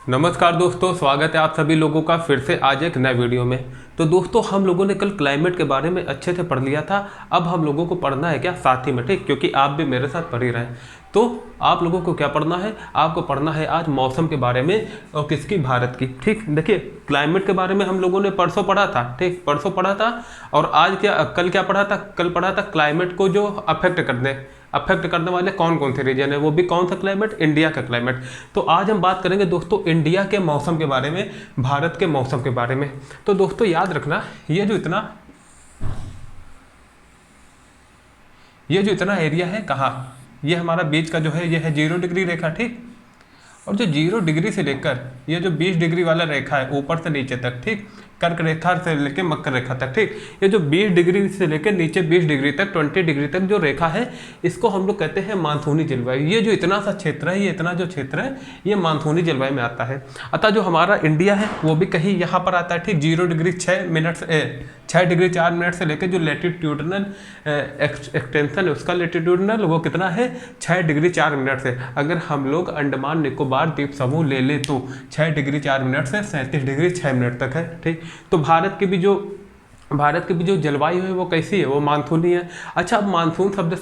नमस्कार दोस्तों, स्वागत है आप सभी लोगों का फिर से आज एक नए वीडियो में। तो दोस्तों, हम लोगों ने कल क्लाइमेट के बारे में अच्छे से पढ़ लिया था। अब हम लोगों को पढ़ना है क्या साथ ही में, ठीक, क्योंकि आप भी मेरे साथ पढ़ ही रहे हैं। तो आप लोगों को क्या पढ़ना है, आपको पढ़ना है आज मौसम के बारे में, और किसकी, भारत की। ठीक, देखिए क्लाइमेट के बारे में हम लोगों ने परसों पढ़ा था, ठीक, परसों पढ़ा था। और आज कल क्या पढ़ा था, कल पढ़ा था क्लाइमेट को जो अफेक्ट करने वाले कौन कौन से रीजन है, वो भी कौन सा क्लाइमेट, इंडिया का क्लाइमेट। तो आज हम बात करेंगे दोस्तों इंडिया के मौसम के बारे में, भारत के मौसम के बारे में। तो दोस्तों याद रखना, ये जो इतना एरिया है, कहाँ, ये हमारा बीच का जो है, ये है 0 डिग्री रेखा, ठीक। और जो 0 डिग्री से लेकर ये जो 20 डिग्री वाला रेखा है ऊपर से नीचे तक, ठीक, कर्क रेखा से लेकर मकर रेखा तक, ठीक, ये जो 20 डिग्री से लेकर नीचे 20 डिग्री तक, 20 डिग्री तक जो रेखा है, इसको हम लोग कहते हैं मानसूनी जलवायु। ये जो इतना सा क्षेत्र है, ये इतना जो क्षेत्र है, ये मानसूनी जलवायु में आता है। अतः जो हमारा इंडिया है वो भी कहीं यहाँ पर आता है, ठीक। 0 डिग्री 6 डिग्री 4 मिनट से लेकर जो लेटीट्यूडनल एक्सटेंशन है उसका लेटीट्यूडनल वो कितना है, 6 डिग्री 4 मिनट से। अगर हम लोग अंडमान निकोबार द्वीप समूह ले ले तो 6 डिग्री 4 मिनट से 37 डिग्री 6 मिनट तक है, ठीक। तो भारत की भी जो जलवायु है वो कैसी है, वो मानसूनी है। अच्छा, अब मानसून शब्द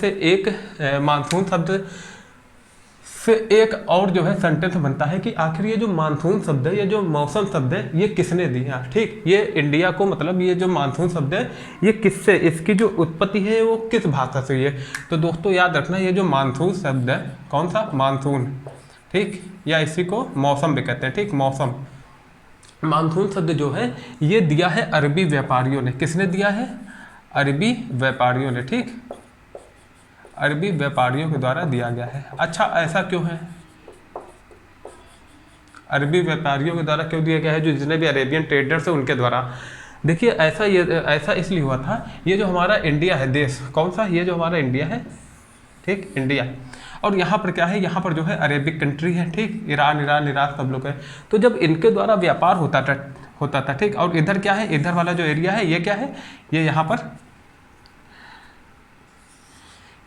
से एक और जो है सेंटेंस बनता है कि आखिर ये जो मानसून शब्द है, ये जो मौसम शब्द है, ये किसने दिया, ठीक। ये इंडिया को, मतलब ये जो मानसून शब्द है ये किससे, इसकी जो उत्पत्ति है वो किस भाषा से हुई है। तो दोस्तों याद रखना, ये जो मानसून शब्द है, कौन सा, मानसून, ठीक, या इसी को मौसम भी कहते हैं, ठीक, मौसम। मानसून शब्द जो है ये दिया है अरबी व्यापारियों ने। किसने दिया है, अरबी व्यापारियों ने, ठीक, अरबी व्यापारियों के द्वारा दिया गया है। अच्छा, ऐसा क्यों है, अरबी व्यापारियों के द्वारा क्यों दिया गया है, जो जितने भी अरेबियन ट्रेडर्स हैं उनके द्वारा। देखिए ऐसा इसलिए हुआ था, ये जो हमारा इंडिया है देश, कौन सा, ये जो हमारा इंडिया है, ठीक, इंडिया, और यहाँ पर क्या है, यहाँ पर जो है अरेबिक कंट्री है, ठीक, ईरान इराक सब लोग है। तो जब इनके द्वारा व्यापार होता था, ठीक, और इधर क्या है, इधर वाला जो एरिया है ये क्या है, ये यहाँ पर,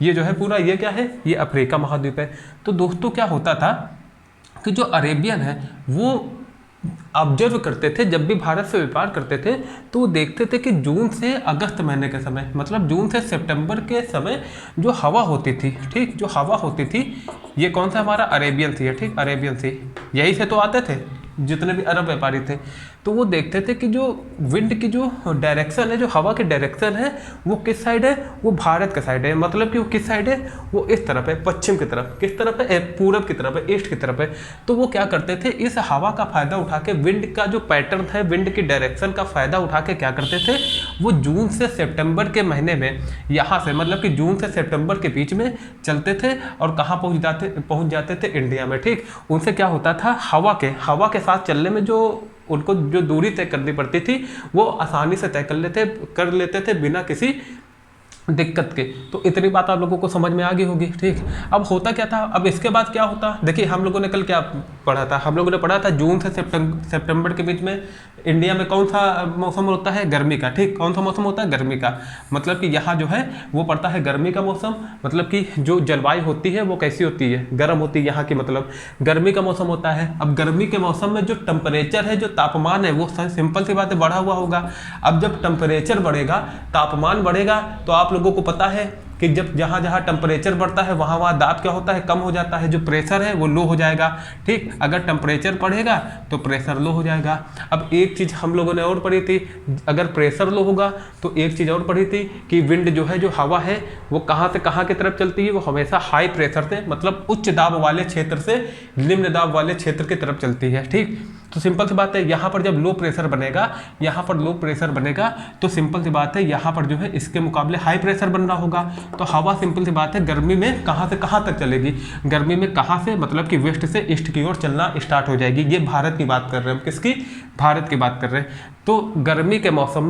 ये जो है पूरा, ये क्या है, ये अफ्रीका महाद्वीप है। तो दोस्तों क्या होता था कि जो अरेबियन है वो ऑब्जर्व करते थे, जब भी भारत से व्यापार करते थे तो वो देखते थे कि जून से अगस्त महीने के समय, मतलब जून से सितंबर के समय जो हवा होती थी, ठीक, जो हवा होती थी, ये कौन सा हमारा अरेबियन सी है, ठीक, अरेबियन सी, यही से तो आते थे जितने भी अरब व्यापारी थे। तो वो देखते थे कि जो विंड की जो डायरेक्शन है, जो हवा की डायरेक्शन है, वो किस साइड है, वो भारत के साइड है। मतलब कि वो किस साइड है, वो इस तरफ है, पश्चिम की तरफ, किस तरफ है, पूरब की तरफ है, ईस्ट की तरफ है। तो वो क्या करते थे, इस हवा का फायदा उठा के, विंड का जो पैटर्न है, विंड की डायरेक्शन का फायदा उठा के क्या करते थे, वो जून से सितंबर के महीने में यहाँ से, मतलब कि जून से सितंबर के बीच में चलते थे और कहाँ पहुँच जाते थे, इंडिया में, ठीक। उनसे क्या होता था, हवा के साथ चलने में जो उनको जो दूरी तय करनी पड़ती थी वो आसानी से तय कर लेते थे बिना किसी दिक्कत के। तो इतनी बात आप लोगों को समझ में आ गई होगी, ठीक। अब होता क्या था, अब इसके बाद क्या होता, देखिए हम लोगों ने कल क्या पढ़ा था, हम लोगों ने पढ़ा था जून से सितंबर के बीच में इंडिया में कौन सा मौसम होता है, गर्मी का, ठीक। कौन सा मौसम होता है, गर्मी का। मतलब कि यहाँ जो है वो पड़ता है गर्मी का मौसम। मतलब कि जो जलवायु होती है वो कैसी होती है, गर्म होती है यहाँ की, मतलब गर्मी का मौसम होता है। अब गर्मी के मौसम में जो टेम्परेचर है, जो तापमान है, वो सिंपल सी बात है बढ़ा हुआ होगा। अब जब टेम्परेचर बढ़ेगा, तापमान बढ़ेगा, तो आप लोगों को पता है कि जब जहाँ जहाँ टेम्परेचर बढ़ता है वहाँ वहाँ दाब क्या होता है, कम हो जाता है, जो प्रेशर है वो लो हो जाएगा, ठीक। अगर टेम्परेचर बढ़ेगा तो प्रेशर लो हो जाएगा। अब एक चीज़ हम लोगों ने और पढ़ी थी, अगर प्रेशर लो होगा तो एक चीज़ और पढ़ी थी कि विंड जो है, जो हवा है, वो कहाँ से कहाँ की तरफ चलती है, वो हमेशा हाई प्रेशर से, मतलब उच्च दाब वाले क्षेत्र से निम्न दाब वाले क्षेत्र की तरफ चलती है, ठीक। तो सिंपल सी बात है, यहाँ पर जब लो प्रेशर बनेगा, तो सिंपल सी बात है यहाँ पर जो है इसके मुकाबले हाई प्रेशर बन रहा होगा। तो हवा सिंपल सी बात है गर्मी में कहाँ से कहाँ तक चलेगी, गर्मी में कहाँ से, मतलब कि वेस्ट से ईस्ट की ओर चलना स्टार्ट हो जाएगी। ये भारत की बात कर रहे हैं हम, किसकी, भारत की बात कर रहे हैं। तो गर्मी के मौसम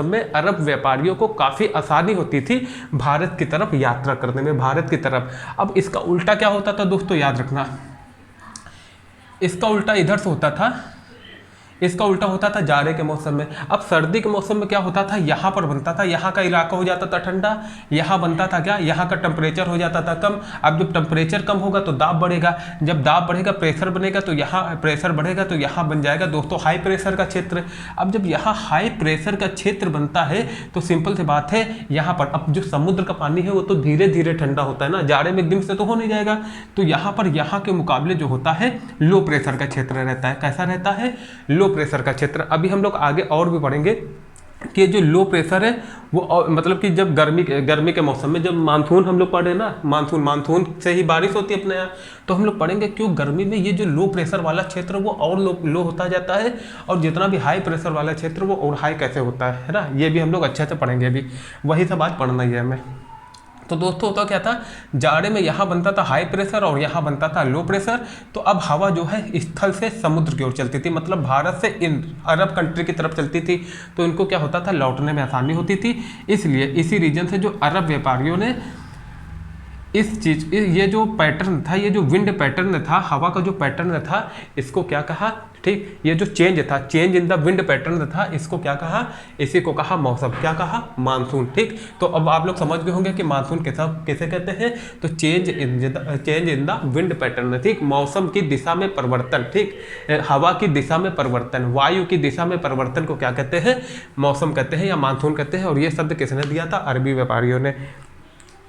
में अरब व्यापारियों को काफ़ी आसानी होती थी भारत की तरफ यात्रा करने में, भारत की तरफ। अब इसका उल्टा क्या होता था दोस्तों, याद रखना, इसका उल्टा इधर से होता था, इसका उल्टा होता था जाड़े के मौसम में। अब सर्दी के मौसम में क्या होता था, यहाँ पर बनता था, यहाँ का इलाका हो जाता था ठंडा, यहाँ बनता था क्या, यहाँ का टेम्परेचर हो जाता था कम। अब जब टेम्परेचर कम होगा तो दाब बढ़ेगा, जब दाब बढ़ेगा प्रेशर बनेगा, तो यहाँ प्रेशर बढ़ेगा तो यहाँ बन जाएगा दोस्तों हाई प्रेशर का क्षेत्र। अब जब यहाँ हाई प्रेशर का क्षेत्र बनता है तो सिंपल सी बात है, यहाँ पर अब जो समुद्र का पानी है वो तो धीरे धीरे ठंडा होता है ना, जाड़े में एकदम से तो हो नहीं जाएगा। तो यहाँ पर यहाँ के मुकाबले जो होता है लो प्रेशर का क्षेत्र रहता है। कैसा रहता है, लो प्रेशर का क्षेत्र। अभी हम लोग आगे और भी पढ़ेंगे कि जो लो प्रेशर है वो मतलब कि जब गर्मी के मौसम में, जब मानसून हम लोग पढ़े ना, मानसून से ही बारिश होती है अपने यहाँ, तो हम लोग पढ़ेंगे क्यों गर्मी में ये जो लो प्रेशर वाला क्षेत्र वो और लो होता जाता है, और जितना भी हाई प्रेशर वाला क्षेत्र वो और हाई कैसे होता है ना, ये भी हम लोग अच्छे से पढ़ेंगे। अभी वही सब आज पढ़ना ही है हमें। तो दोस्तों होता क्या था, जाड़े में यहाँ बनता था हाई प्रेशर और यहाँ बनता था लो प्रेशर। तो अब हवा जो है स्थल से समुद्र की ओर चलती थी, मतलब भारत से इन अरब कंट्री की तरफ चलती थी, तो इनको क्या होता था, लौटने में आसानी होती थी। इसलिए इसी रीजन से जो अरब व्यापारियों ने इस चीज, ये जो पैटर्न था, ये जो विंड पैटर्न था, हवा का जो पैटर्न था, इसको क्या कहा, ठीक, ये जो चेंज था, change in the wind pattern था, इसको क्या कहा, इसी को कहा मौसम, क्या कहा, मानसून। ठीक, तो अब आप लोग समझ गए होंगे कि मानसून कैसे कहते हैं, तो change in the wind pattern, ठीक, मौसम की दिशा में परिवर्तन, ठीक, हवा की दिशा में परिवर्तन, वायु की दिशा में परिवर्तन को क्या कहते हैं, मौसम कहते हैं या मानसून कहते हैं। और ये शब्द किसने दिया था, अरबी व्यापारियों ने।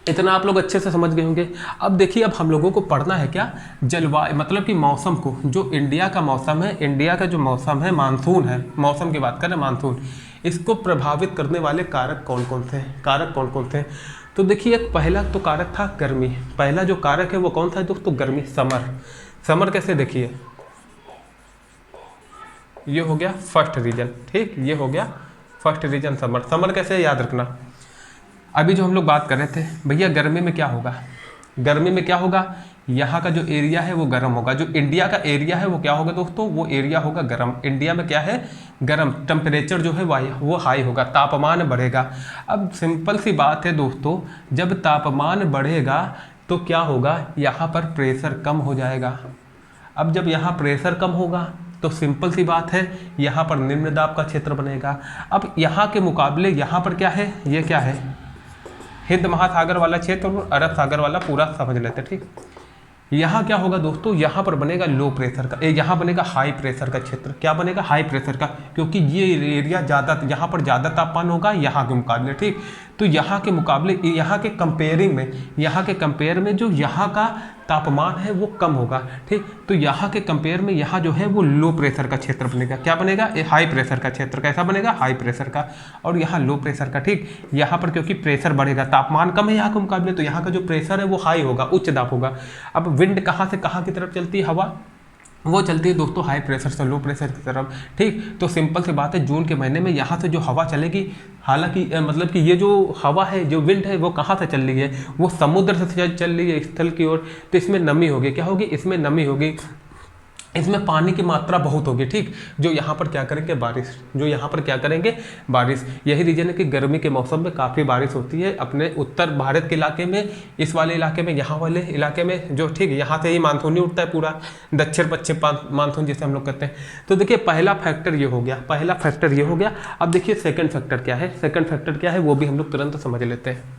इतना आप लोग अच्छे से समझ गए होंगे। अब देखिए, अब हम लोगों को पढ़ना है क्या, जलवायु, मतलब कि मौसम को, जो इंडिया का मौसम है, इंडिया का जो मौसम है, मानसून है, मौसम की बात करें मानसून, इसको प्रभावित करने वाले कारक कौन कौन से हैं, कारक कौन कौन से हैं। तो देखिए, एक पहला तो कारक था गर्मी। पहला जो कारक है वो कौन सा है दोस्तों, गर्मी, समर। समर कैसे, देखिए ये हो गया फर्स्ट रीजन, ठीक, ये हो गया फर्स्ट रीजन समर। समर कैसे याद रखना, अभी जो हम लोग बात कर रहे थे भैया, गर्मी में क्या होगा, गर्मी में क्या होगा, यहाँ का जो एरिया है वो गर्म होगा, जो इंडिया का एरिया है वो क्या होगा दोस्तों, वो एरिया होगा गर्म। इंडिया में क्या है, गर्म, टेम्परेचर जो है वो हाई होगा, तापमान बढ़ेगा। अब सिंपल सी बात है दोस्तों, जब तापमान बढ़ेगा तो क्या होगा, यहाँ पर प्रेशर कम हो जाएगा। अब जब यहाँ प्रेशर कम होगा तो सिंपल सी बात है, यहाँ पर निम्न दाब का क्षेत्र बनेगा। अब यहाँ के मुकाबले यहाँ पर क्या है, ये क्या है, हिंद महासागर वाला क्षेत्र और अरब सागर वाला पूरा समझ लेते, ठीक। यहाँ क्या होगा दोस्तों, यहाँ पर बनेगा लो प्रेशर का, यहाँ बनेगा हाई प्रेशर का क्षेत्र। क्या बनेगा, हाई प्रेशर का, क्योंकि ये एरिया ज़्यादा, यहाँ पर ज़्यादा तापमान होगा यहाँ के मुकाबले, ठीक। तो यहाँ के मुकाबले, यहाँ के कंपेयरिंग में, यहाँ के कंपेयर में जो यहाँ का तापमान है वो कम होगा, ठीक। तो यहाँ के कंपेयर में यहाँ जो है वो लो प्रेशर का क्षेत्र बनेगा। क्या बनेगा, हाई प्रेशर का क्षेत्र। कैसा बनेगा, हाई प्रेशर का। और यहाँ लो प्रेशर का, ठीक। यहाँ पर क्योंकि प्रेशर बढ़ेगा, तापमान कम है यहाँ के मुकाबले, तो यहाँ का जो प्रेशर है वो हाई होगा, उच्च दाब होगा। अब विंड कहाँ से कहाँ की तरफ चलती है, हवा वो चलती है दोस्तों हाई प्रेशर से लो प्रेशर की तरफ, ठीक। तो सिंपल सी बात है, जून के महीने में यहाँ से जो हवा चलेगी, हालांकि मतलब कि ये जो हवा है, जो विंड है, वो कहाँ से चल रही है, वो समुद्र से चल रही है स्थल की ओर। तो इसमें नमी होगी, क्या होगी, इसमें नमी होगी, इसमें पानी की मात्रा बहुत होगी, ठीक। जो यहाँ पर क्या करेंगे, बारिश, जो यहाँ पर क्या करेंगे, बारिश। यही रीजन है कि गर्मी के मौसम में काफ़ी बारिश होती है अपने उत्तर भारत के इलाके में, इस वाले इलाके में, यहाँ वाले इलाके में, जो ठीक यहाँ से ही मानसून ही उठता है पूरा, दक्षिण पश्चिम मानसून जिसे हम लोग कहते हैं। तो देखिए, पहला फैक्टर ये हो गया, पहला फैक्टर ये हो गया। अब देखिए सेकेंड फैक्टर क्या है, सेकेंड फैक्टर क्या है वो भी हम लोग तुरंत समझ लेते हैं।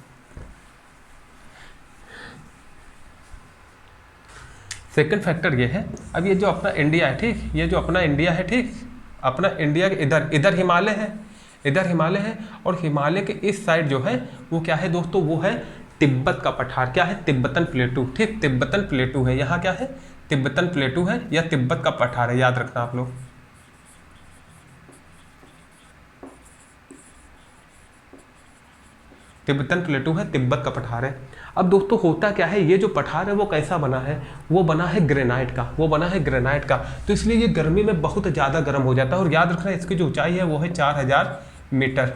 सेकंड फैक्टर ये है, अब ये जो अपना इंडिया है, ठीक, ये जो अपना इंडिया है, ठीक, अपना इंडिया के इधर हिमालय है, इधर हिमालय है, और हिमालय के इस साइड जो है वो क्या है दोस्तों, वो है तिब्बत का पठार। क्या है, तिब्बतन प्लेटू, ठीक, तिब्बतन प्लेटू है। यहाँ क्या है, तिब्बतन प्लेटू है या तिब्बत का पठार है, याद रखना आप लोग। तिब्बतन प्लेटू है, तिब्बत का पठार है। अब दोस्तों होता क्या है, ये जो पठार है वो कैसा बना है, वो बना है ग्रेनाइट का, वो बना है ग्रेनाइट का। तो इसलिए ये गर्मी में बहुत ज़्यादा गर्म हो जाता है। और याद रखना, इसकी जो ऊंचाई है वो है 4000 मीटर,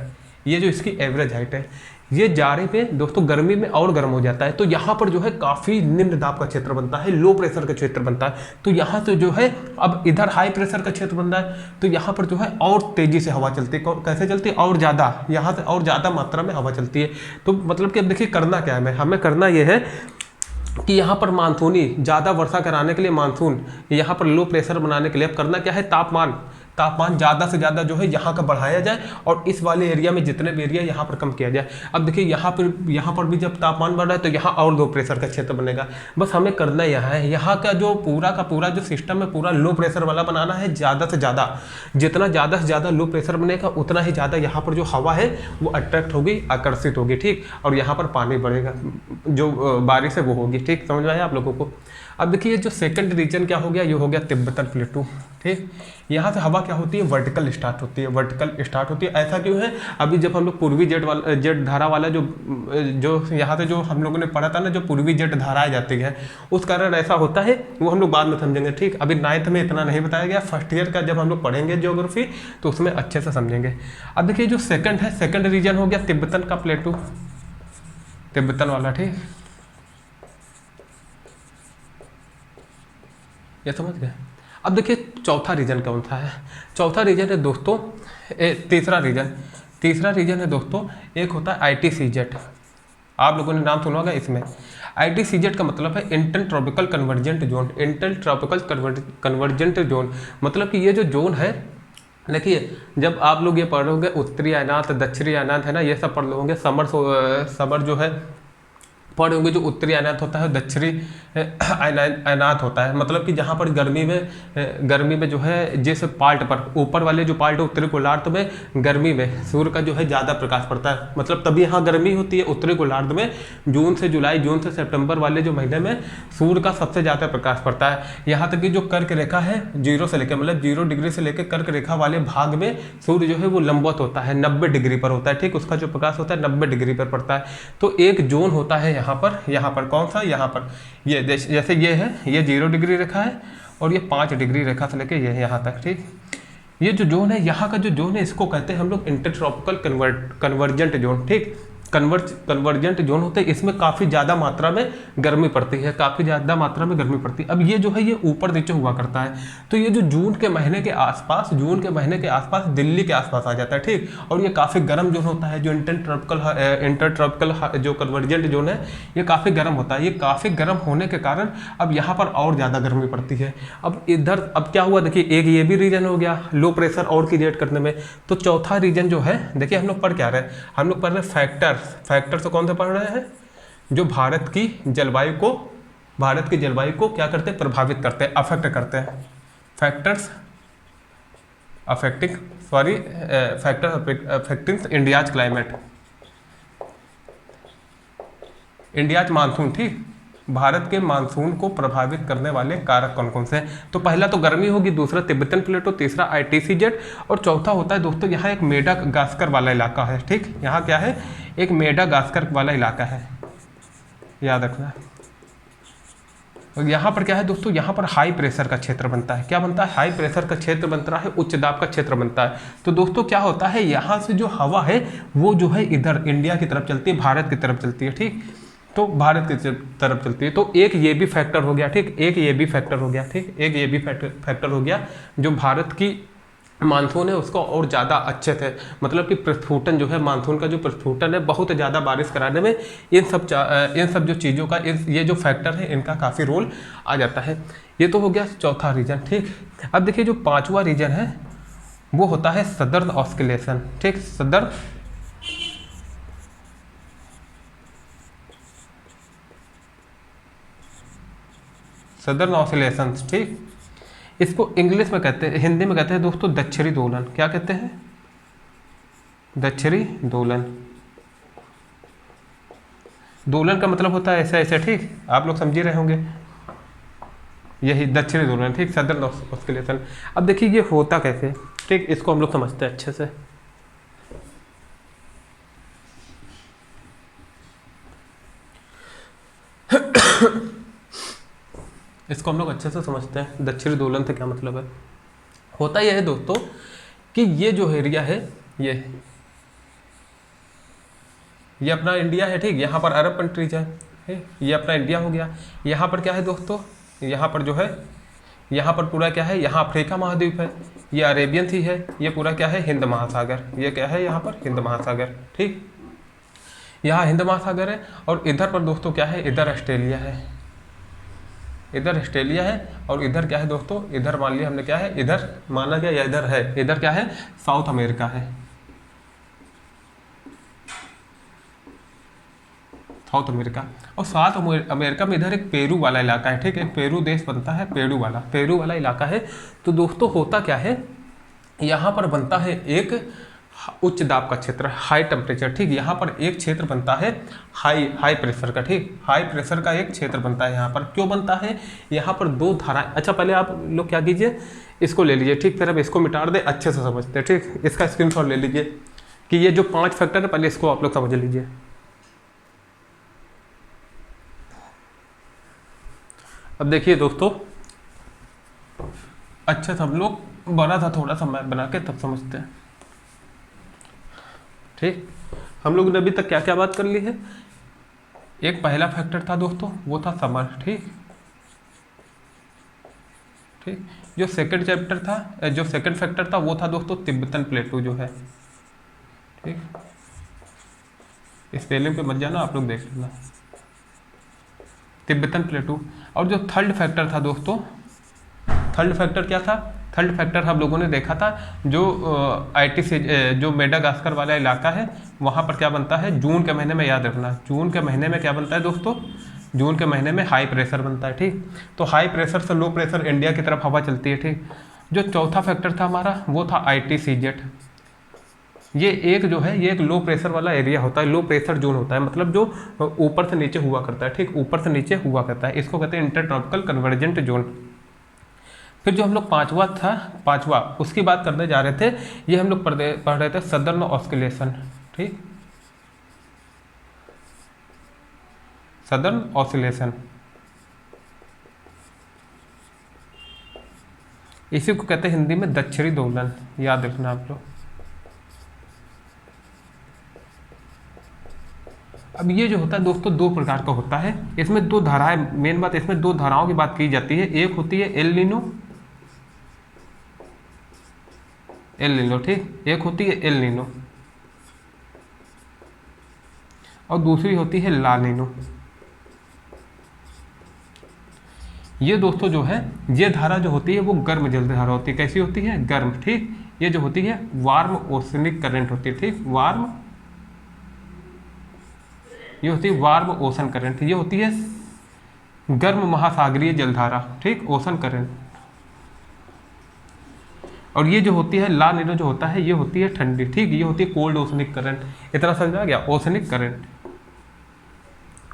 ये जो इसकी एवरेज हाइट है। ये जाड़े पे दोस्तों गर्मी में और गर्म हो जाता है। तो यहाँ पर जो है काफ़ी निम्न दाब का क्षेत्र बनता है, लो प्रेशर का क्षेत्र बनता है। तो यहाँ से जो है अब इधर हाई प्रेशर का क्षेत्र बनता है, तो यहाँ पर जो है और तेज़ी से हवा चलती है। कैसे चलती है, और ज़्यादा, यहाँ से और ज़्यादा मात्रा में हवा चलती है। तो मतलब कि अब देखिए करना क्या है, हमें करना ये है कि यहाँ पर मानसूनी ज़्यादा वर्षा कराने के लिए मानसून, यहाँ पर लो प्रेशर बनाने के लिए अब करना क्या है, तापमान ज़्यादा से ज़्यादा जो है यहाँ का बढ़ाया जाए और इस वाले एरिया में जितने भी एरिया यहाँ पर कम किया जाए। अब देखिए यहाँ पर भी जब तापमान बढ़ रहा है तो यहाँ और लो प्रेशर का क्षेत्र बनेगा। बस हमें करना यह है, यहाँ का पूरा जो सिस्टम है पूरा लो प्रेशर वाला बनाना है ज़्यादा से ज़्यादा। जितना ज़्यादा से ज़्यादा लो प्रेशर बनेगा उतना ही ज़्यादा यहाँ पर जो हवा है वो अट्रैक्ट होगी, आकर्षित होगी, ठीक, और यहाँ पर पानी बढ़ेगा, जो बारिश है वो होगी, ठीक, समझ में आया आप लोगों को। अब देखिए जो सेकंड रीजन क्या हो गया, ये हो गया तिब्बतन प्लेटू, ठीक। यहाँ से हवा क्या होती है, वर्टिकल स्टार्ट होती है, वर्टिकल स्टार्ट होती है। ऐसा क्यों है, अभी जब हम लोग पूर्वी जेट धारा वाला जो यहाँ से जो हम लोगों ने पढ़ा था ना, जो पूर्वी जेट धाराएं जाती है, उस कारण ऐसा होता है, वो हम लोग बाद में समझेंगे, ठीक। अभी 9th में इतना नहीं बताया गया, फर्स्ट ईयर का जब हम लोग पढ़ेंगे ज्योग्राफी तो उसमें अच्छे से समझेंगे। अब देखिए जो सेकंड है, सेकंड रीजन हो गया तिब्बतन का प्लेटू, तिब्बतन वाला, ठीक, ये समझ गए। अब देखिए चौथा रीजन कौन सा है, चौथा रीजन है दोस्तों, तीसरा रीजन है दोस्तों, एक होता है ITCZ। आप लोगों ने नाम सुना होगा इसमें। ITCZ का मतलब है inter tropical convergent zone, inter tropical convergent zone, मतलब कि ये जो जोन है, देखिए जब आप लोग ये पढ़ रहे होंगे उत्तरी अयनात, दक्षिणी अयनात है ना, ये सब पढ़ रहे होंगे, समर जो है पढ़े होंगे, जो उत्तरी अयनात होता है, दक्षिणी अयनात होता है, मतलब कि जहाँ पर गर्मी में जो है जिस पार्ट पर ऊपर वाले जो पार्ट है उत्तरी गोलार्ध में गर्मी में सूर्य का जो है ज़्यादा प्रकाश पड़ता है, मतलब तभी यहाँ गर्मी होती है उत्तरी गोलार्ध में। जून से जुलाई, जून से सितंबर वाले जो महीने में सूर्य का सबसे ज़्यादा प्रकाश पड़ता है। यहाँ तक कि जो कर्क रेखा है 0 से लेकर, मतलब 0 डिग्री से लेकर कर्क रेखा वाले भाग में सूर्य जो है वो लंबवत होता है, 90 डिग्री पर होता है, ठीक, उसका जो प्रकाश होता है 90 डिग्री पर पड़ता है। तो एक जोन होता है यहाँ पर कौन सा, यहाँ पर ये जैसे ये है, ये 0 डिग्री रेखा है और ये 5 डिग्री रेखा से लेके ये यहाँ तक, ठीक। ये जो जोन है, यहाँ का जो जोन है, इसको कहते हैं हम लोग इंटरट्रॉपिकल कन्वर्जेंट जोन, ठीक। कन्वर्जेंट जोन होते हैं, इसमें काफ़ी ज़्यादा मात्रा में गर्मी पड़ती है, काफ़ी ज़्यादा मात्रा में गर्मी पड़ती है। अब ये जो है ये ऊपर नीचे हुआ करता है, तो ये जो जून के महीने के आसपास दिल्ली के आसपास आ जाता है, ठीक, और ये काफ़ी गर्म जोन होता है। जो इंटरट्रॉपिकल जो कन्वर्जेंट जोन है ये काफ़ी गर्म होता है। ये काफ़ी गर्म होने के कारण अब यहाँ पर और ज़्यादा गर्मी पड़ती है। अब क्या हुआ, देखिए एक ये भी रीजन हो गया लो प्रेशर और क्रिएट करने में। तो चौथा रीजन जो है, देखिए हम लोग पढ़ क्या रहे हैं, हम लोग पढ़ रहे हैं फैक्टर से कौन से पढ़ रहे हैं, जो भारत की जलवायु को क्या करते हैं, प्रभावित करते हैं, अफेक्ट करते हैं। Factors affecting India's climate, India's monsoon, ठीक, भारत के मानसून को प्रभावित करने वाले कारक कौन कौन से हैं। तो पहला तो गर्मी होगी, दूसरा तिब्बतन प्लेटो, तीसरा ITCZ और चौथा होता है दोस्तों यहाँ एक मेडागास्कर वाला इलाका है, ठीक। यहाँ क्या है, एक मेडागास्कर वाला इलाका है, याद रखना। और यहाँ पर क्या है दोस्तों, यहाँ पर हाई प्रेशर का क्षेत्र बनता है। क्या बनता है, हाई प्रेशर का क्षेत्र बनता है, उच्च दाब का क्षेत्र बनता है। तो दोस्तों क्या होता है, यहाँ से जो हवा है वो जो है इधर इंडिया की तरफ चलती है, भारत की तरफ चलती है, ठीक, तो भारत की तरफ चलती है। तो एक ये भी फैक्टर हो गया, ठीक, एक ये भी फैक्टर हो गया जो भारत की मानसून है उसको और ज़्यादा अच्छे थे, मतलब कि प्रस्फुटन जो है, मानसून का जो प्रस्फुटन है बहुत ज़्यादा बारिश कराने में इन सब जो चीज़ों का, ये जो फैक्टर है इनका काफ़ी रोल आ जाता है। ये तो हो गया चौथा रीजन, ठीक। अब देखिए जो पाँचवा रीजन है वो होता है सदर्न ऑस्किलेशन, ठीक, सदर्न ऑसिलेशन, ठीक। इसको इंग्लिश में कहते हैं, हिंदी में कहते हैं दोस्तों दक्षिणी दोलन। क्या कहते हैं, दक्षिणी दोलन। दोलन का मतलब होता है ऐसा ऐसा, ठीक, आप लोग समझ ही रहे होंगे, यही दक्षिणी दोलन, ठीक, सदर्न ऑस्किलेशन। अब देखिए ये होता कैसे, ठीक, इसको हम लोग समझते हैं अच्छे से। इसको हम लोग अच्छे से समझते हैं, दक्षिणी दोलन से क्या मतलब है। होता यह है दोस्तों कि ये जो एरिया है, ये अपना इंडिया है, ठीक, यहाँ पर अरब कंट्रीज है, ये अपना इंडिया हो गया। यहाँ पर क्या है दोस्तों, यहाँ पर जो है, यहाँ पर पूरा क्या है, यहाँ अफ्रीका महाद्वीप है, ये अरेबियन सी है, ये पूरा क्या है, हिंद महासागर, ये क्या है यहाँ पर हिंद महासागर, ठीक, यहाँ हिंद महासागर है। और इधर पर दोस्तों क्या है, इधर ऑस्ट्रेलिया है, इधर ऑस्ट्रेलिया है और इधर क्या है दोस्तों, इधर मान लिया हमने क्या है, इधर माना गया या इधर है, इधर क्या है, साउथ अमेरिका है, साउथ अमेरिका। और साउथ अमेरिका में इधर एक पेरू वाला इलाका है, ठीक है, पेरू देश बनता है, पेरू वाला इलाका है। तो दोस्तों होता क्या है, यहाँ पर बनता है एक उच्च दाब का क्षेत्र, हाई टेम्परेचर, ठीक, यहाँ पर एक क्षेत्र बनता है हाई प्रेशर का, ठीक, हाई प्रेशर का एक क्षेत्र बनता है यहाँ पर। क्यों बनता है, यहाँ पर दो धाराएं, अच्छा पहले आप लोग क्या कीजिए, इसको ले लीजिए, ठीक, फिर अब इसको मिटा दे, अच्छे से समझते हैं, ठीक, इसका स्क्रीनशॉट ले लीजिए कि ये जो 5 फैक्टर है पहले इसको आप लोग समझ लीजिए। अब देखिए दोस्तों, अच्छा सब लोग बना था, थोड़ा सा मैप बना के तब समझते हैं, ठीक। हम लोग ने अभी तक क्या क्या बात कर ली है, एक पहला फैक्टर था दोस्तों वो था समर, ठीक, जो सेकंड चैप्टर था, जो सेकंड फैक्टर था वो था दोस्तों तिब्बतन प्लेटू जो है, ठीक, स्पेलिंग पे मत जाना, आप लोग देख लेना, तिब्बतन प्लेटू। और जो थर्ड फैक्टर था दोस्तों, थर्ड फैक्टर क्या था, थर्ड फैक्टर हम लोगों ने देखा था जो IT से जो मेडागास्कर वाला इलाका है वहाँ पर क्या बनता है, जून के महीने में, याद रखना जून के महीने में क्या बनता है दोस्तों, जून के महीने में हाई प्रेशर बनता है, ठीक। तो हाई प्रेशर से लो प्रेशर इंडिया की तरफ हवा चलती है, ठीक। जो चौथा फैक्टर था हमारा वो था ITCZ, ये एक जो है, ये एक लो प्रेशर वाला एरिया होता है, लो प्रेशर जोन होता है, मतलब जो ऊपर से नीचे हुआ करता है, ठीक, ऊपर से नीचे हुआ करता है, इसको कहते हैं इंटरट्रॉपिकल कन्वर्जेंट जोन। फिर जो हम लोग पांचवा उसकी बात करने जा रहे थे, ये हम लोग पढ़ रहे थे सदर्न ऑस्किलेशन, ठीक, सदर्न ऑस्किलेशन, इसी को कहते हैं हिंदी में दक्षिणी दोलन, याद रखना आप लोग। अब ये जो होता है दोस्तों 2 प्रकार का होता है, इसमें 2 धाराएं, मेन बात इसमें 2 धाराओं की बात की जाती है, एक होती है एल नीनो, ठीक, एक होती है एल नीनो और दूसरी होती है ला नीनो। ये दोस्तों जो है, ये धारा जो होती है वो गर्म जल धारा होती है, कैसी होती है, गर्म, ठीक, ये जो होती है वार्म ओशनिक करंट होती है, ठीक, ये होती है वार्म ओशन करंट, ये होती है गर्म महासागरीय जलधारा, ठीक, ओशन करंट। और ये जो होती है ला नीनो जो होता है ये होती है ठंडी, ठीक, ये होती है कोल्ड ओशनिक करंट। इतना समझ आ गया, ओशनिक करंट।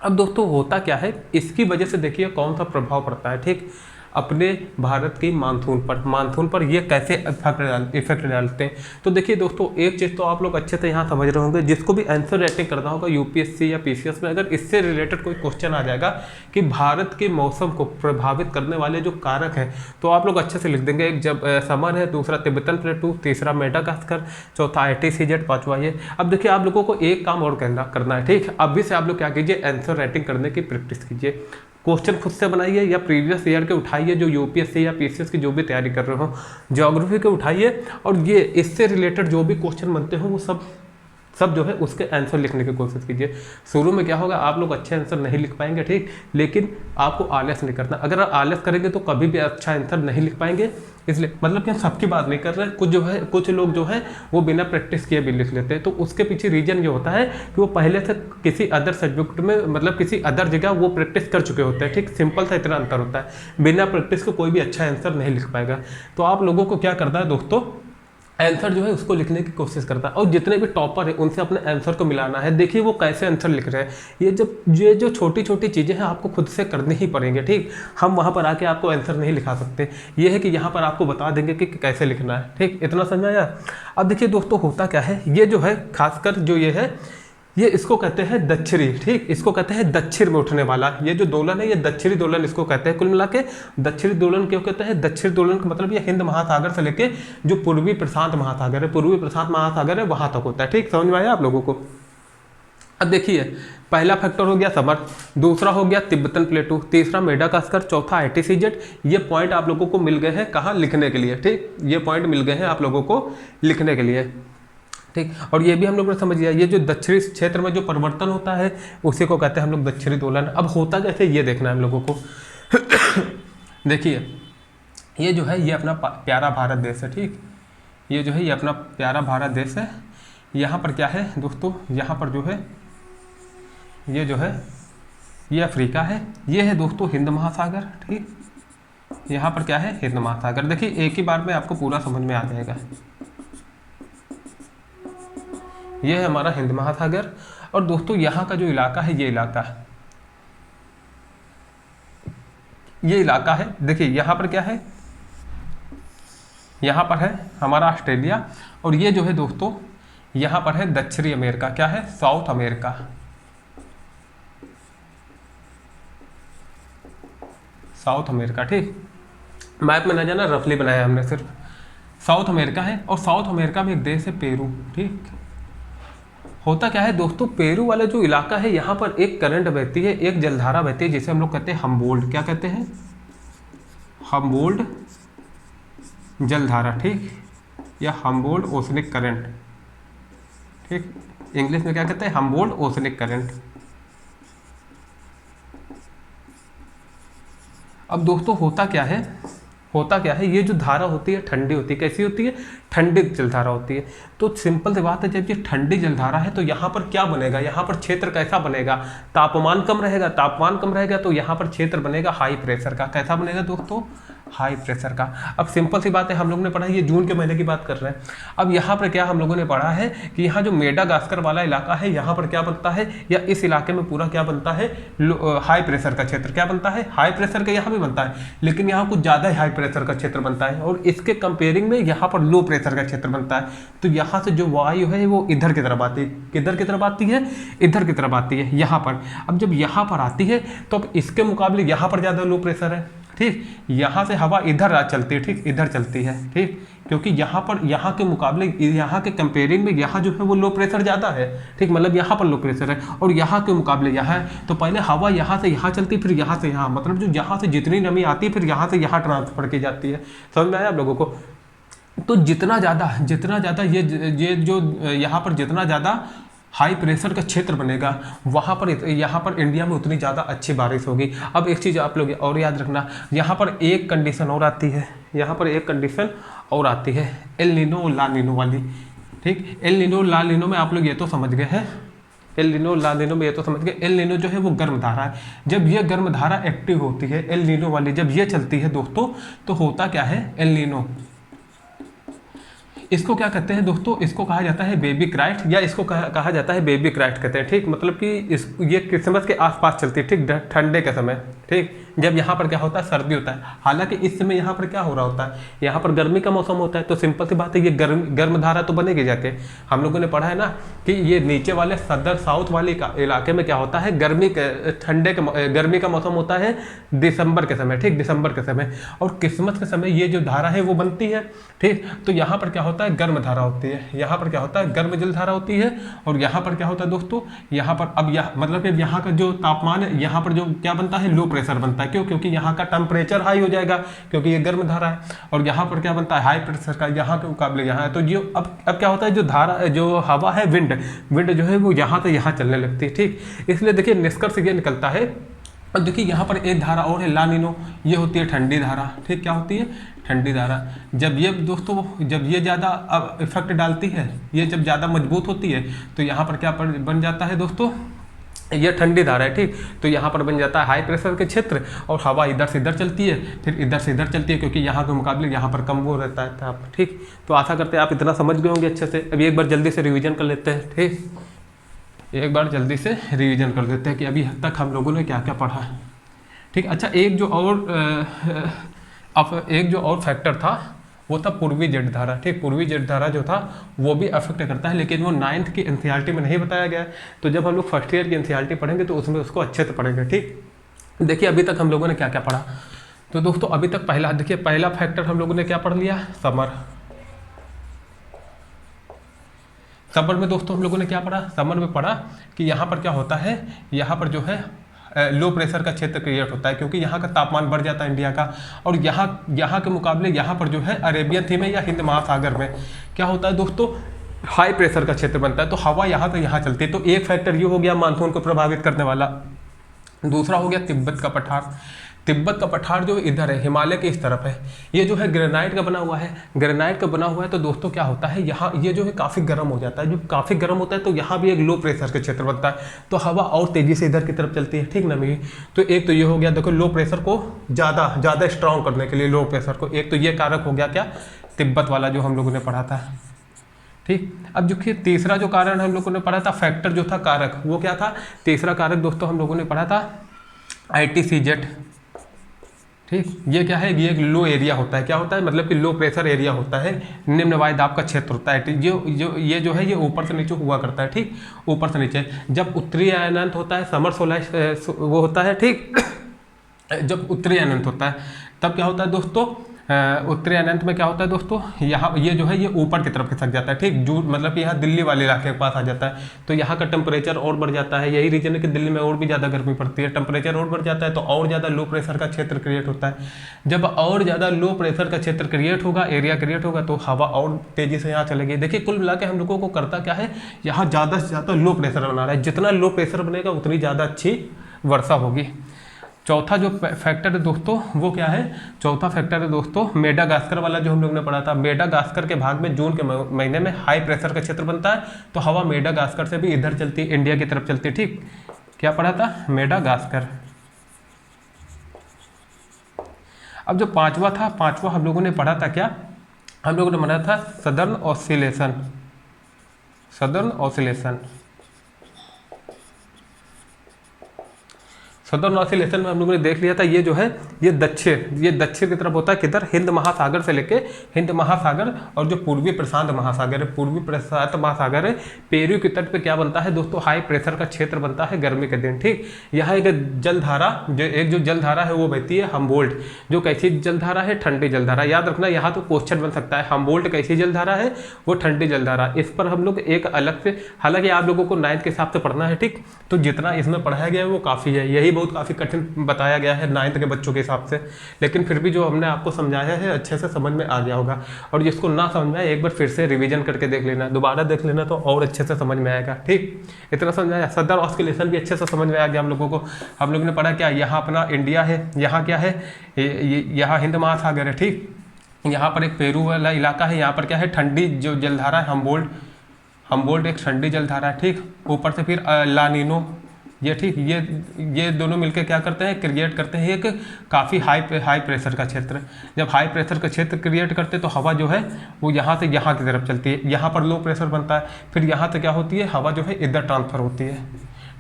अब दोस्तों होता क्या है, इसकी वजह से देखिए कौन सा प्रभाव पड़ता है, ठीक, अपने भारत की मानसून पर ये कैसे इफेक्ट डालते हैं। तो देखिए दोस्तों, एक चीज़ तो आप लोग अच्छे से यहाँ समझ रहे होंगे, जिसको भी आंसर राइटिंग करना होगा UPSC या PCS में, अगर इससे रिलेटेड कोई क्वेश्चन आ जाएगा कि भारत के मौसम को प्रभावित करने वाले जो कारक हैं, तो आप लोग अच्छे से लिख देंगे। एक जब समर है, दूसरा तिब्बतन प्लेटू, तीसरा मेडागास्कर, चौथा ITCZ, पाँचवा ये। अब देखिए आप लोगों को एक काम और करना है, ठीक, अभी से आप लोग क्या कीजिए, आंसर राइटिंग करने की प्रैक्टिस कीजिए, क्वेश्चन खुद से बनाइए या प्रीवियस ईयर के उठाइए, जो UPSC या PCS की जो भी तैयारी कर रहे हो, ज्योग्राफी के उठाइए, और ये इससे रिलेटेड जो भी क्वेश्चन बनते हो वो सब जो है उसके आंसर लिखने की कोशिश कीजिए। शुरू में क्या होगा, आप लोग अच्छे आंसर नहीं लिख पाएंगे, ठीक, लेकिन आपको आलस नहीं करना। अगर आप आलस करेंगे तो कभी भी अच्छा आंसर नहीं लिख पाएंगे। इसलिए मतलब कि हम सबकी बात नहीं कर रहे हैं, कुछ लोग जो है वो बिना प्रैक्टिस किए भी लिख लेते हैं। तो उसके पीछे रीजन ये होता है कि वो पहले से किसी अदर सब्जेक्ट में, मतलब किसी अदर जगह वो प्रैक्टिस कर चुके होते हैं, ठीक, सिंपल सा इतना अंतर होता है। बिना प्रैक्टिस को कोई भी अच्छा आंसर नहीं लिख पाएगा। तो आप लोगों को क्या करना है दोस्तों, आंसर जो है उसको लिखने की कोशिश करता है, और जितने भी टॉपर है उनसे अपने आंसर को मिलाना है। देखिए वो कैसे आंसर लिख रहे हैं, ये जो छोटी छोटी चीज़ें हैं आपको खुद से करनी ही पड़ेंगे, ठीक। हम वहाँ पर आके आपको आंसर नहीं लिखा सकते, ये है कि यहाँ पर आपको बता देंगे कि कैसे लिखना है, ठीक, इतना समझ आया। अब देखिए दोस्तों होता क्या है, ये जो है खासकर जो ये है, ये इसको कहते हैं दक्षिणी, ठीक, इसको कहते हैं दक्षिण में उठने वाला। ये जो दोलन है ये दक्षिणी दोलन इसको कहते हैं। कुल मिला के दक्षिणी दोलन क्यों कहते हैं, दक्षिणी दोलन का मतलब ये हिंद महासागर से लेके जो पूर्वी प्रशांत महासागर है, वहां तक होता है, ठीक, समझ में आया आप लोगों को। अब देखिए पहला फैक्टर हो गया समर, दूसरा हो गया तिब्बतन प्लेटू, तीसरा मेडागास्कर, चौथा ITCZ। ये पॉइंट आप लोगों को मिल गए हैं कहाँ, लिखने के लिए, ठीक, ये पॉइंट मिल गए हैं आप लोगों को लिखने के लिए, ठीक। और ये भी हम लोग ने समझ लिया, ये जो दक्षिणी क्षेत्र में जो परिवर्तन होता है उसी को कहते हैं हम लोग दक्षिणी दोलन। अब होता कैसे ये देखना है हम लोगों को। देखिए ये जो है ये अपना प्यारा भारत देश है, ठीक। ये जो है ये अपना प्यारा भारत देश है। यहाँ पर क्या है दोस्तों, यहाँ पर जो है ये जो है ये अफ्रीका है, ये है दोस्तों हिंद महासागर, ठीक। यहाँ पर क्या है हिंद महासागर। देखिए एक ही बार में आपको पूरा समझ में आ जाएगा। ये है हमारा हिंद महासागर। और दोस्तों यहाँ का जो इलाका है, ये इलाका है, देखिए यहाँ पर क्या है, यहाँ पर है हमारा ऑस्ट्रेलिया। और ये जो है दोस्तों यहाँ पर है दक्षिणी अमेरिका, क्या है साउथ अमेरिका। साउथ अमेरिका, ठीक। मैप में ना जाना, रफली बनाया हमने सिर्फ। साउथ अमेरिका है। और साउथ अमेरिका में एक देश है पेरू, ठीक। होता क्या है दोस्तों, पेरू वाला जो इलाका है यहाँ पर एक करंट बहती है, एक जलधारा बहती है, जिसे हम लोग कहते हैं हम्बोल्ट। क्या कहते हैं, हम्बोल्ट जलधारा, ठीक, या हम्बोल्ट ओशनिक करंट, ठीक। इंग्लिश में क्या कहते हैं, हम्बोल्ट ओशनिक करंट। अब दोस्तों होता क्या है, ये जो धारा होती है ठंडी होती है। कैसी होती है, ठंडी जलधारा होती है। तो सिंपल सी बात है, जब ये ठंडी जलधारा है तो यहाँ पर क्या बनेगा, यहाँ पर क्षेत्र कैसा बनेगा, तापमान कम रहेगा तो यहाँ पर क्षेत्र बनेगा हाई प्रेशर का। कैसा बनेगा दोस्तों, हाई प्रेशर का। अब सिंपल सी बात है, हम लोगों ने पढ़ा, ये जून के महीने की बात कर रहे हैं। अब यहाँ पर क्या हम लोगों ने पढ़ा है कि यहाँ जो मेडागास्कर वाला इलाका है, यहाँ पर क्या बनता है, या इस इलाके में पूरा क्या बनता है, हाई प्रेशर का क्षेत्र। क्या बनता है, हाई प्रेशर का यहाँ भी बनता है, लेकिन यहाँ कुछ ज़्यादा हाई प्रेशर का क्षेत्र बनता है। और इसके कंपेयरिंग में यहाँ पर लो प्रेशर का क्षेत्र बनता है। तो यहाँ से जो वायु है वो इधर की तरफ आती है। किधर की तरफ आती है, इधर की तरफ आती है, यहाँ पर। अब जब यहाँ पर आती है तो अब इसके मुकाबले यहाँ पर ज़्यादा लो प्रेशर है, ठीक। यहाँ से हवा इधर चलती है, ठीक, इधर चलती है, ठीक। क्योंकि यहाँ पर, यहाँ के मुकाबले, यहाँ के कंपेयरिंग में यहाँ जो है वो लो प्रेशर ज़्यादा है, ठीक। मतलब यहाँ पर लो प्रेशर है और यहाँ के मुकाबले यहाँ है। तो पहले हवा यहाँ से यहाँ चलती, फिर यहाँ से यहाँ, मतलब जो यहाँ से जितनी नमी आती है फिर यहाँ से यहाँ ट्रांसफर की जाती है। समझ में आया आप लोगों को। तो जितना ज़्यादा ये जो यहाँ पर जितना ज़्यादा हाई प्रेशर का क्षेत्र बनेगा, वहाँ पर, यहाँ पर इंडिया में उतनी ज़्यादा अच्छी बारिश होगी। अब एक चीज़ आप लोग और याद रखना, यहाँ पर एक कंडीशन और आती है, एल नीनो ला नीनो वाली, ठीक। एल नीनो ला नीनो में आप लोग ये तो समझ गए हैं, एल नीनो ला नीनो में ये तो समझ गए। एल नीनो जो है वो गर्म धारा है। जब ये गर्म धारा एक्टिव होती है, एल नीनो वाली जब ये चलती है दोस्तों, तो होता क्या है, एल नीनो, इसको क्या कहते हैं दोस्तों, इसको कहा जाता है बेबी क्राइट, या इसको कहा जाता है बेबी क्राइट कहते हैं, ठीक। मतलब कि ये क्रिसमस के आसपास चलती है, ठीक, ठंडे के समय, ठीक। जब यहाँ पर क्या होता है, सर्दी होता है। हालांकि इस समय यहाँ पर क्या हो रहा होता है, यहाँ पर गर्मी का मौसम होता है। तो सिंपल सी बात है, ये गर्म धारा तो बनेगी जाके। हम लोगों ने पढ़ा है ना कि ये नीचे वाले सदर साउथ वाले इलाके में क्या होता है, गर्मी का मौसम होता है दिसंबर के समय, ठीक, दिसंबर के समय। और क्रिसमस के समय ये जो धारा है वो बनती है, ठीक। तो यहाँ पर क्या होता है, गर्म धारा होती है। यहाँ पर क्या होता है, गर्म जल धारा होती है। और यहाँ पर क्या होता है दोस्तों, यहाँ पर अब मतलब कि यहाँ का जो तापमान है, यहाँ पर जो क्या बनता है, लो प्रेशर बनता है। क्यों, क्योंकि यहाँ का टेम्परेचर हाई हो जाएगा, क्योंकि ये गर्म धारा है। और यहाँ पर क्या बनता है, हाई प्रेशर का, यहाँ के मुकाबले यहाँ है। तो जो अब क्या होता है, जो हवा है, विंड जो है वो यहाँ से यहाँ चलने लगती है, ठीक। इसलिए देखिए निष्कर्ष ये निकलता है। अब देखिए यहाँ पर एक धारा और है, ला नीनो, ये होती है ठंडी धारा, ठीक। क्या होती है, ठंडी धारा। जब ये दोस्तों, जब ये ज़्यादा इफेक्ट डालती है, ये जब ज़्यादा मजबूत होती है, तो यहाँ पर क्या बन जाता है दोस्तों, ये ठंडी धारा है, ठीक। तो यहाँ पर बन जाता है हाई प्रेशर के क्षेत्र, और हवा इधर से इधर चलती है, फिर इधर से इधर चलती है, क्योंकि यहाँ के मुकाबले यहाँ पर कम वो रहता है ताप, ठीक। तो आशा करते हैं आप इतना समझ गए होंगे अच्छे से। अभी एक बार जल्दी से रिवीजन कर लेते हैं, ठीक। एक बार जल्दी से रिवीजन कर देते हैं कि अभी तक हम लोगों ने क्या क्या पढ़ा है, ठीक। अच्छा, एक जो और फैक्टर था वो था पूर्वी जेट धारा, ठीक। पूर्वी जेट धारा जो था वो भी अफेक्ट करता है, लेकिन वो 9th की एनसीईआरटी में नहीं बताया गया है। तो जब हम लोग फर्स्ट ईयर की एनसीईआरटी पढ़ेंगे तो उसमें उसको अच्छे से पढ़ेंगे, ठीक। देखिए अभी तक हम लोगों ने क्या क्या पढ़ा। तो दोस्तों अभी तक पहला फैक्टर हम लोगों ने क्या पढ़ लिया, समर में दोस्तों हम लोगों ने क्या पढ़ा, समर में पढ़ा कि यहाँ पर क्या होता है, यहाँ पर जो है लो प्रेशर का क्षेत्र क्रिएट होता है, क्योंकि यहाँ का तापमान बढ़ जाता है इंडिया का। और यहाँ के मुकाबले यहाँ पर जो है अरेबियन सी में या हिंद महासागर में क्या होता है दोस्तों, हाई प्रेशर का क्षेत्र बनता है। तो हवा यहाँ से यहाँ चलती है। तो एक फैक्टर ये हो गया मानसून को प्रभावित करने वाला। दूसरा हो गया तिब्बत का पठार। तिब्बत का पठार जो इधर है, हिमालय के इस तरफ है, ये जो है ग्रेनाइट का बना हुआ है। ग्रेनाइट का बना हुआ है तो दोस्तों क्या होता है, यहाँ ये जो है काफ़ी गर्म हो जाता है। जब काफ़ी गर्म होता है तो यहाँ भी एक लो प्रेशर का क्षेत्र बनता है, तो हवा और तेज़ी से इधर की तरफ चलती है, ठीक ना मेरी। तो एक तो ये हो गया, देखो लो प्रेशर को ज़्यादा स्ट्रांग करने के लिए लो प्रेशर को, एक तो ये कारक हो गया क्या, तिब्बत वाला जो हम लोगों ने पढ़ा था, ठीक। अब जो कि तीसरा जो कारण हम लोगों ने पढ़ा था, फैक्टर जो था कारक, वो क्या था, तीसरा कारक दोस्तों हम लोगों ने पढ़ा था ITCZ, ठीक। ये क्या है, ये एक लो एरिया होता है, क्या होता है, मतलब कि लो प्रेशर एरिया होता है, निम्न वायुदाब का क्षेत्र होता है। ये जो है ये ऊपर से नीचे हुआ करता है, ठीक, ऊपर से नीचे। जब उत्तरी अनंत होता है, समर सोलर वो होता है, ठीक। जब उत्तरी अनंत होता है तब क्या होता है दोस्तों, उत्तरी अनंत में क्या होता है दोस्तों, यहाँ ये जो है ये ऊपर की तरफ खिसक जाता है, ठीक। जो मतलब कि यहाँ दिल्ली वाले इलाके के पास आ जाता है, तो यहाँ का टेम्परेचर और बढ़ जाता है। यही रीजन है कि दिल्ली में और भी ज़्यादा गर्मी पड़ती है, टेम्परेचर और बढ़ जाता है, तो और ज़्यादा लो प्रेशर का क्षेत्र क्रिएट होता है। जब और ज़्यादा लो प्रेशर का क्षेत्र क्रिएट होगा, एरिया क्रिएट होगा, तो हवा और तेज़ी से यहाँ चलेगी। देखिए कुल मिला के हम लोगों को करता क्या है, यहाँ ज़्यादा से ज़्यादा लो प्रेशर बना रहा है, जितना लो प्रेशर बनेगा उतनी ज़्यादा अच्छी वर्षा होगी। चौथा जो फैक्टर है दोस्तों वो क्या है, चौथा फैक्टर है दोस्तों मेडागास्कर वाला जो हम लोग ने पढ़ा था। मेडागास्कर के भाग में जून के महीने में हाई प्रेशर का क्षेत्र बनता है, तो हवा मेडागास्कर से भी इधर चलती है, इंडिया की तरफ चलती है, ठीक। क्या पढ़ा था, मेडागास्कर। अब जो पांचवा था, पांचवा हम लोगों ने पढ़ा था क्या, हम लोगों ने पढ़ा था southern oscillation. Southern oscillation, southern oscillation में हम लोगों ने देख लिया था, ये जो है ये दक्षिण की तरफ होता है, किधर, हिंद महासागर से लेके, हिंद महासागर और जो पूर्वी प्रशांत महासागर है, पूर्वी प्रशांत महासागर है, पेरू के तट पे क्या बनता है दोस्तों, हाई प्रेशर का क्षेत्र बनता है गर्मी के दिन, ठीक। यहाँ एक जलधारा जो जलधारा है वो बहती है हम्बोल्ट, जो कैसी जलधारा है, ठंडी जलधारा। याद रखना यहाँ तो क्वेश्चन बन सकता है, हम्बोल्ट कैसी जलधारा है, वो ठंडी जलधारा। इस पर हम लोग एक अलग से, हालांकि आप लोगों को 9th के हिसाब से पढ़ना है, ठीक, तो जितना इसमें पढ़ाया गया है वो काफ़ी है, यही बहुत काफ़ी कठिन बताया गया है 9th के बच्चों के हिसाब से, लेकिन फिर भी जो हमने आपको समझाया है अच्छे से समझ में आ गया होगा। और जिसको ना समझ में आए एक बार फिर से रिवीजन करके देख लेना, दोबारा देख लेना, तो और अच्छे से समझ में आएगा, ठीक। इतना समझ आया। सदर ऑस्किलेशन भी अच्छे से समझ में आ गया हम लोगों को। हम लोगों ने पढ़ा क्या, यहाँ अपना इंडिया है, यहाँ क्या है, यहाँ हिंद महासागर है, ठीक। यहाँ पर एक पेरू वाला इलाका है, यहाँ पर क्या है, ठंडी जो जलधारा है हम्बोल्ट एक ठंडी जलधारा है, ठीक। ऊपर से फिर लानिनो, ये ठीक, ये दोनों मिलकर क्या करते हैं, क्रिएट करते हैं एक काफ़ी हाई प्रेशर का क्षेत्र। जब हाई प्रेशर का क्षेत्र क्रिएट करते हैं तो हवा जो है वो यहाँ से यहाँ की तरफ चलती है, यहाँ पर लो प्रेशर बनता है, फिर यहाँ से क्या होती है, हवा जो है इधर ट्रांसफ़र होती है,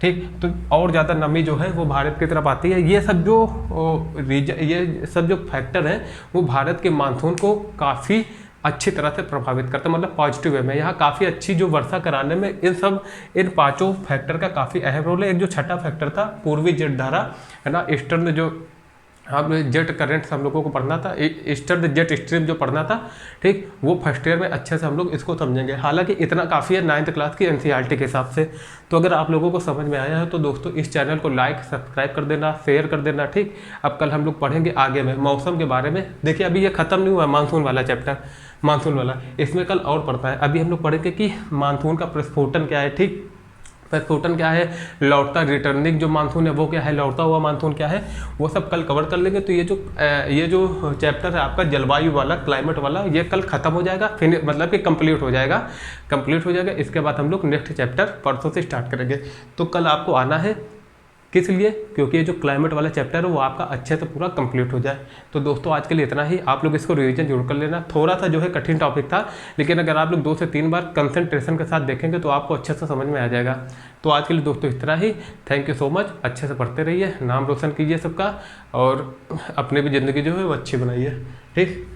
ठीक। तो और ज़्यादा नमी जो है वो भारत की तरफ आती है। ये सब जो फैक्टर हैं वो भारत के मानसून को काफ़ी अच्छी तरह से प्रभावित करता है, मतलब पॉजिटिव वे में। यहाँ काफ़ी अच्छी जो वर्षा कराने में इन पांचों फैक्टर का काफ़ी अहम रोल है। एक जो छठा फैक्टर था पूर्वी जेट धारा है ना, ईस्टर्न जो हम जेट करेंट्स हम लोगों को पढ़ना था, ईस्टर्न जेट स्ट्रीम जो पढ़ना था, ठीक, वो फर्स्ट ईयर में अच्छे से हम लोग इसको समझेंगे। हालांकि इतना काफ़ी है 9th क्लास की NCERT के हिसाब से। तो अगर आप लोगों को समझ में आया है तो दोस्तों इस चैनल को लाइक सब्सक्राइब कर देना, शेयर कर देना, ठीक। अब कल हम लोग पढ़ेंगे आगे में मौसम के बारे में। देखिए अभी ये खत्म नहीं हुआ मानसून वाला चैप्टर, मानसून वाला, इसमें कल और पढ़ता है। अभी हम लोग पढ़ेंगे कि मानसून का प्रस्फोटन क्या है, ठीक, प्रस्फोटन क्या है, लौटता रिटर्निंग जो मानसून है वो क्या है, लौटता हुआ मानसून क्या है, वो सब कल कवर कर लेंगे। तो ये जो चैप्टर है आपका जलवायु वाला, क्लाइमेट वाला, ये कल खत्म हो जाएगा, फिर मतलब कि कंप्लीट हो जाएगा। इसके बाद हम लोग नेक्स्ट चैप्टर परसों से स्टार्ट करेंगे। तो कल आपको आना है, किस लिए, क्योंकि ये जो क्लाइमेट वाला चैप्टर है वो आपका अच्छे से पूरा कंप्लीट हो जाए। तो दोस्तों आज के लिए इतना ही, आप लोग इसको रिवीजन जरूर कर लेना। थोड़ा सा जो है कठिन टॉपिक था, लेकिन अगर आप लोग 2 से 3 बार कंसंट्रेशन के साथ देखेंगे तो आपको अच्छे से समझ में आ जाएगा। तो आज के लिए दोस्तों इतना ही, थैंक यू सो मच। अच्छे से पढ़ते रहिए, नाम रोशन कीजिए सबका, और अपनी भी ज़िंदगी जो है वो अच्छी बनाइए, ठीक।